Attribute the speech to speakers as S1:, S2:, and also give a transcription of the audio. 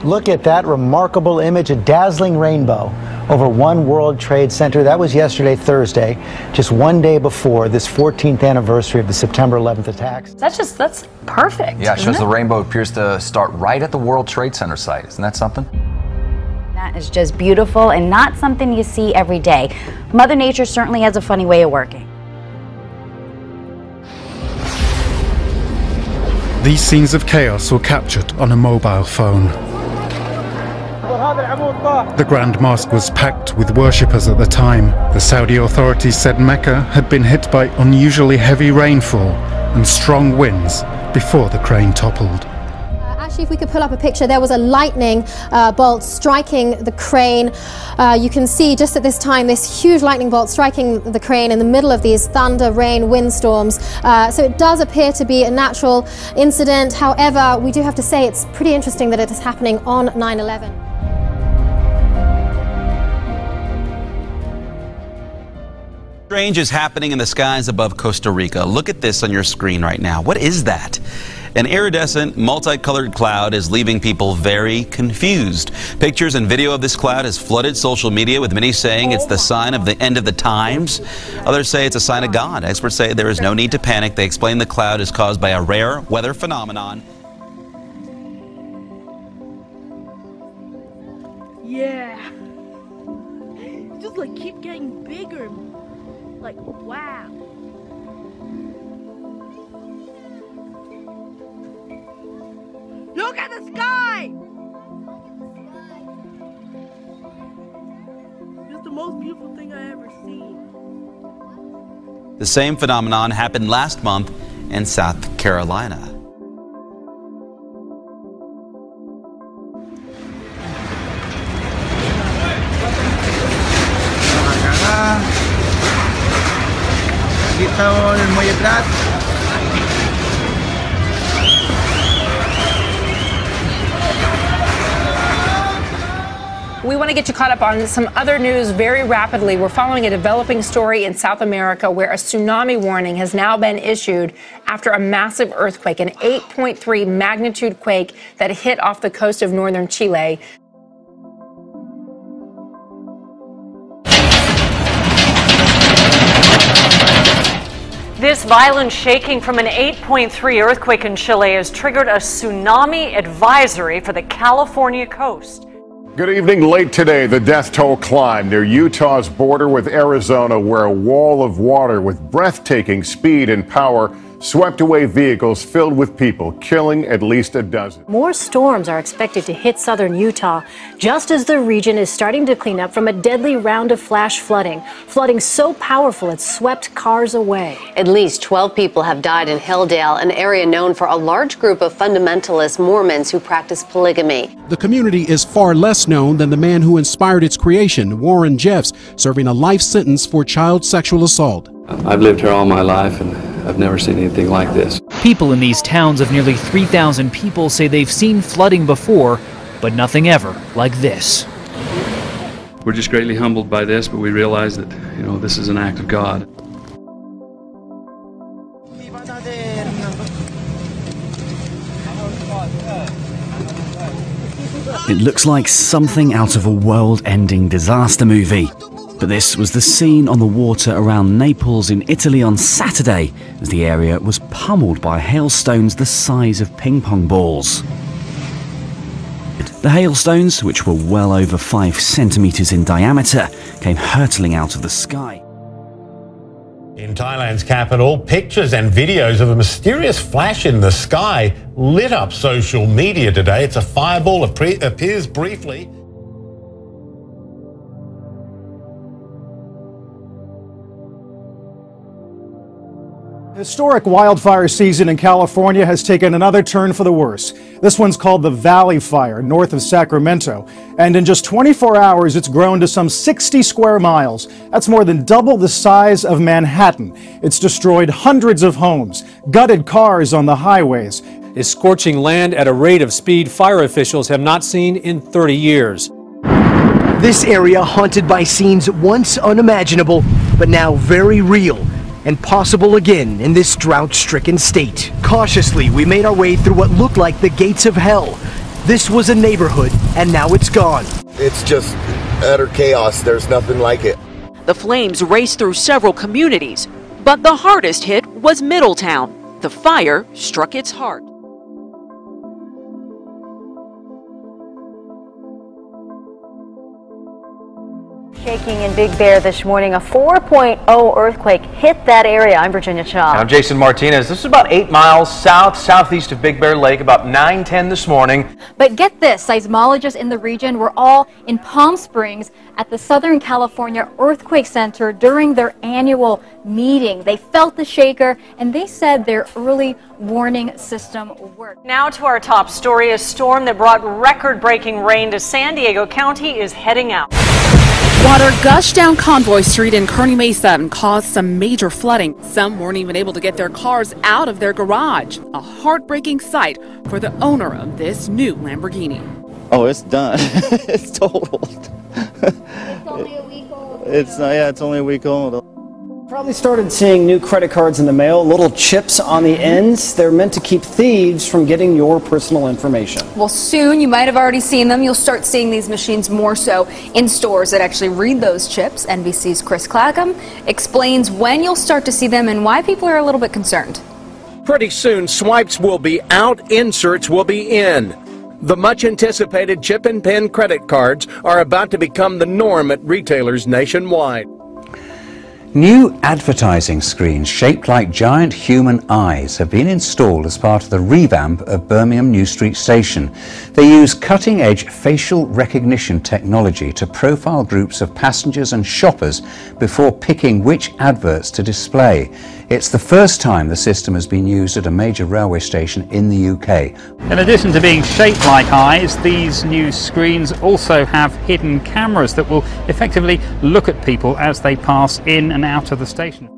S1: Look at that remarkable image, a dazzling rainbow over One World Trade Center. That was yesterday, Thursday, just one day before this 14th anniversary of the September 11th attacks.
S2: That's perfect.
S3: Yeah, it shows the rainbow appears to start right at the World Trade Center site. Isn't that something?
S4: That is just beautiful and not something you see every day. Mother Nature certainly has a funny way of working.
S5: These scenes of chaos were captured on a mobile phone. The Grand Mosque was packed with worshippers at the time. The Saudi authorities said Mecca had been hit by unusually heavy rainfall and strong winds before the crane toppled.
S6: Actually, if we could pull up a picture, there was a lightning bolt striking the crane. You can see just at this time this huge lightning bolt striking the crane in the middle of these thunder, rain, windstorms. So it does appear to be a natural incident. However, we do have to say it's pretty interesting that it is happening on 9/11.
S7: Strange is happening in the skies above Costa Rica. Look at this on your screen right now. What is that? An iridescent, multicolored cloud is leaving people very confused. Pictures and video of this cloud has flooded social media, with many saying it's the sign of the end of the times. Others say it's a sign of God. Experts say there is no need to panic. They explain the cloud is caused by a rare weather phenomenon.
S8: Yeah. Just like keep getting bigger. Like, wow. Look at the sky! It's the most beautiful thing I ever seen.
S7: The same phenomenon happened last month in South Carolina.
S2: We want to get you caught up on some other news very rapidly. We're following a developing story in South America where a tsunami warning has now been issued after a massive earthquake, an 8.3 magnitude quake that hit off the coast of northern Chile.
S9: This violent shaking from an 8.3 earthquake in Chile has triggered a tsunami advisory for the California coast.
S10: Good evening. Late today, the death toll climbed near Utah's border with Arizona, where a wall of water with breathtaking speed and power swept away vehicles filled with people, killing at least a dozen.
S9: More storms are expected to hit southern Utah, just as the region is starting to clean up from a deadly round of flash flooding. Flooding so powerful it swept cars away.
S11: At least 12 people have died in Hilldale, an area known for a large group of fundamentalist Mormons who practice polygamy.
S12: The community is far less known than the man who inspired its creation, Warren Jeffs, serving a life sentence for child sexual assault.
S13: I've lived here all my life and I've never seen anything like this.
S14: People in these towns of nearly 3,000 people say they've seen flooding before, but nothing ever like this.
S13: We're just greatly humbled by this, but we realize that, this is an act of God.
S15: It looks like something out of a world-ending disaster movie. But this was the scene on the water around Naples in Italy on Saturday, as the area was pummeled by hailstones the size of ping-pong balls. The hailstones, which were well over 5 centimeters in diameter, came hurtling out of the sky.
S16: In Thailand's capital, pictures and videos of a mysterious flash in the sky lit up social media today. It's a fireball, appears briefly.
S17: Historic wildfire season in California has taken another turn for the worse. This one's called the Valley Fire, north of Sacramento. And in just 24 hours, it's grown to some 60 square miles. That's more than double the size of Manhattan. It's destroyed hundreds of homes, gutted cars on the highways.
S18: Is scorching land at a rate of speed fire officials have not seen in 30 years.
S19: This area haunted by scenes once unimaginable, but now very real. And possible again in this drought-stricken state. Cautiously, we made our way through what looked like the gates of hell. This was a neighborhood, and now it's gone.
S20: It's just utter chaos. There's nothing like it.
S21: The flames raced through several communities, but the hardest hit was Middletown. The fire struck its heart.
S22: Shaking in Big Bear this morning, a 4.0 earthquake hit that area. I'm Virginia Shaw.
S23: I'm Jason Martinez. This is about 8 miles southeast of Big Bear Lake, about 9:10 this morning.
S24: But get this, seismologists in the region were all in Palm Springs at the Southern California Earthquake Center during their annual meeting. They felt the shaker and they said their early warning system worked.
S9: Now to our top story, a storm that brought record-breaking rain to San Diego County is heading out.
S25: Water gushed down Convoy Street in Kearny Mesa and caused some major flooding. Some weren't even able to get their cars out of their garage. A heartbreaking sight for the owner of this new Lamborghini.
S26: Oh, it's done. It's totaled.
S22: It's only a week old.
S26: It's only a week old.
S27: Probably started seeing new credit cards in the mail, little chips on the ends. They're meant to keep thieves from getting your personal information.
S28: Well, soon, you might have already seen them. You'll start seeing these machines more so in stores that actually read those chips. NBC's Chris Clackham explains when you'll start to see them and why people are a little bit concerned.
S29: Pretty soon, swipes will be out, inserts will be in. The much anticipated chip and pin credit cards are about to become the norm at retailers nationwide.
S30: New advertising screens shaped like giant human eyes have been installed as part of the revamp of Birmingham New Street Station. They use cutting-edge facial recognition technology to profile groups of passengers and shoppers before picking which adverts to display. It's the first time the system has been used at a major railway station in the UK.
S31: In addition to being shaped like eyes, these new screens also have hidden cameras that will effectively look at people as they pass in and out of the station.